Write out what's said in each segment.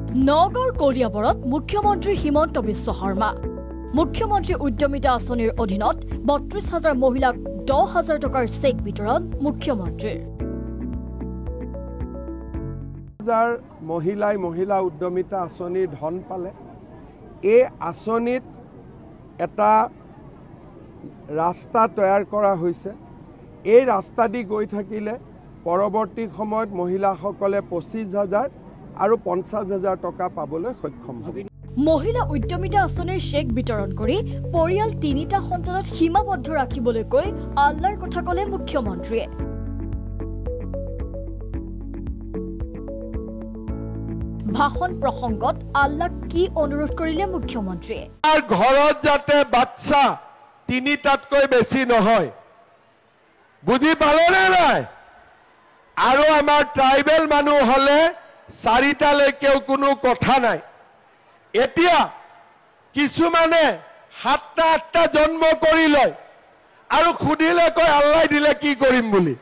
নগৰ কলিয়াবৰত মুখ্যমন্ত্ৰী হিমন্ত বিশ্ব শৰ্মা মুখ্যমন্ত্ৰী উদ্যমিতা আঁচনিৰ অধীনত ৩২,০০০ মহিলাক ১০,০০০ টকাৰ চেক বিতৰণ মুখ্যমন্ত্ৰীৰ মহিলা উদ্যমিতা আঁচনিৰ ধন পালে এই আঁচনিত এটা ৰাস্তা তৈয়াৰ কৰা হৈছে এই ৰাস্তা দি গৈ থাকিলে পৰৱৰ্তী সময়ত মহিলাসকলে ২৫,০০০ আৰু ৫০,০০০ টকা পাবলৈ সক্ষম হ'ব মহিলা উদ্যমিতা আঁচনিৰ চেক বিতৰণ কৰি পৰিয়াল ৩টা সন্তানত সীমাবদ্ধ ৰাখিবলৈ কৈ আল্লাৰ কথা ক'লে মুখ্যমন্ত্ৰীয়ে ভাষণ প্ৰসংগত আল্লাক কি অনুৰোধ কৰিলে মুখ্যমন্ত্ৰীয়ে ঘৰত যাতে বাচ্চা ৩টাতকৈ বেছি নহয় বুজি পালেনে নাই আৰু আমাৰ ট্ৰাইবেল মানুহ হলে ৪টালৈকেও কোনো কথা নাই এতিয়া কিছুমানে ৭টা ৮টা জন্ম কৰি লয় আৰু খুদিলে কয় আল্লাহ দিলে কি কৰিম বুলি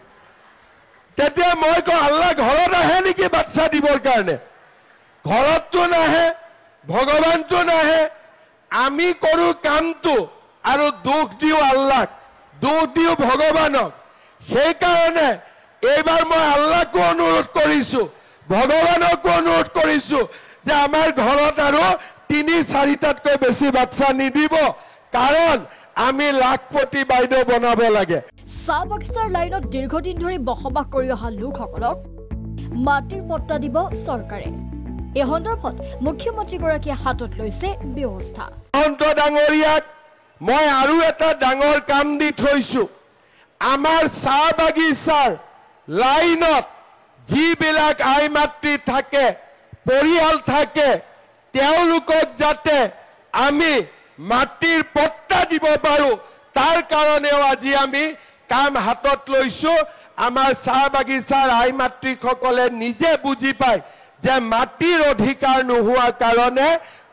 তেতিয়া মই কওঁ আল্লাহ ঘৰত আহে নেকি বাচ্চা দিবৰ কাৰণে ঘৰততো নাহে ভগৱানটো নাহে আমি কৰো কামটো আৰু দুখ দিও আল্লাহক দুখ দিও ভগৱানক সেইকাৰণে এইবাৰ মই আল্লাহকো অনুৰোধ কৰিছো ভগৱানকো অনুৰোধ কৰিছো যে আমাৰ ঘৰত আৰু ৩-৪টাতকৈ বেছি বাচ্চা নিদিব কাৰণ আমি লাখপতি বাইদেউ বনাব লাগে চাহ বাগিচাৰ লাইনত দীৰ্ঘদিন ধৰি বসবাস কৰি অহা লোকসকলক মাটিৰ পট্টা দিব চৰকাৰে এই সন্দৰ্ভত মুখ্যমন্ত্ৰীগৰাকীয়ে হাতত লৈছে ব্যৱস্থা মহন্ত ডাঙৰীয়াক মই আৰু এটা ডাঙৰ কাম দি থৈছো আমাৰ চাহ বাগিচাৰ লাইনত যিবিলাক আই মাতৃ থাকে পৰিয়াল থাকে তেওঁলোকক যাতে আমি মাটিৰ পট্টা দিব পাৰো তাৰ কাৰণেও আজি আমি কাম হাতত লৈছো আমাৰ চাহ বাগিচাৰ আই মাতৃসকলে নিজে বুজি পায় যে মাটিৰ অধিকাৰ নোহোৱা কাৰণে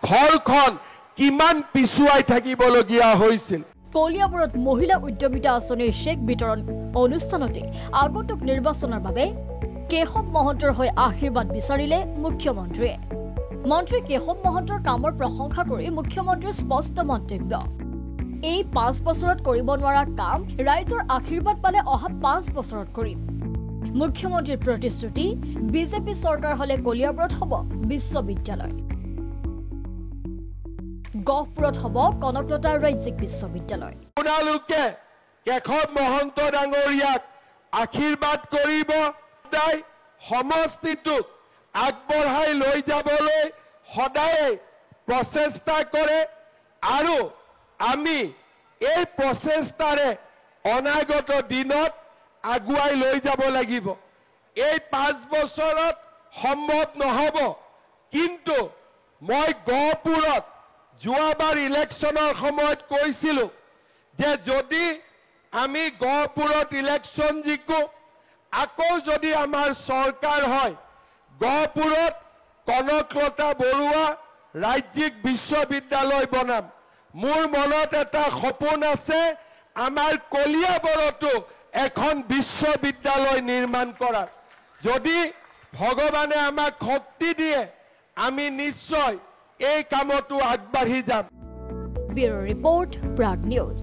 ঘৰখন কিমান পিছুৱাই থাকিবলগীয়া হৈছিল কলিয়াবৰত মহিলা উদ্যমিতা আঁচনিৰ চেক বিতৰণ অনুষ্ঠানতে আগন্তুক নিৰ্বাচনৰ বাবে কেশৱ মহন্তৰ হৈ আশীৰ্বাদ বিচাৰিলে মুখ্যমন্ত্ৰীয়ে মন্ত্ৰী কেশৱ মহন্তৰ কামৰ প্ৰশংসা কৰি মুখ্যমন্ত্ৰীৰ স্পষ্ট মন্তব্য এই ৫ বছৰত কৰিব নোৱাৰা কাম ৰাইজৰ আশীৰ্বাদ পালে অহা ৫ বছৰত কৰিম মুখ্যমন্ত্ৰীৰ প্ৰতিশ্ৰুতি বিজেপি চৰকাৰ হলে কলিয়াবৰত হ'ব বিশ্ববিদ্যালয় গহপুৰত হ'ব কনকলতা ৰাজ্যিক বিশ্ববিদ্যালয় আপোনালোকে কেশৱ মহন্ত ডাঙৰীয়াক আশীৰ্বাদ কৰিব সদায় সমষ্টিটোক আগবঢ়াই লৈ যাবলৈ সদায় প্ৰচেষ্টা কৰে আৰু আমি এই প্ৰচেষ্টাৰে অনাগত দিনত আগুৱাই লৈ যাব লাগিব এই ৫ বছৰত সম্ভৱ নহব কিন্তু মই গহপুৰত যোৱাবাৰ ইলেকশ্যনৰ সময়ত কৈছিলো যে যদি আমি গহপুৰত ইলেকশ্যন জিকো আকৌ যদি আমাৰ চৰকাৰ হয় গহপুৰত কনকলতা বৰুৱা ৰাজ্যিক বিশ্ববিদ্যালয় বনাম মোৰ মনত এটা সপোন আছে আমাৰ কলিয়াবৰতো এখন বিশ্ববিদ্যালয় নিৰ্মাণ কৰা যদি ভগৱানে আমাক শক্তি দিয়ে আমি নিশ্চয় এই কামতো আগবাঢ়ি যাম ব্যুৰো ৰিপৰ্ট প্ৰাগ নিউজ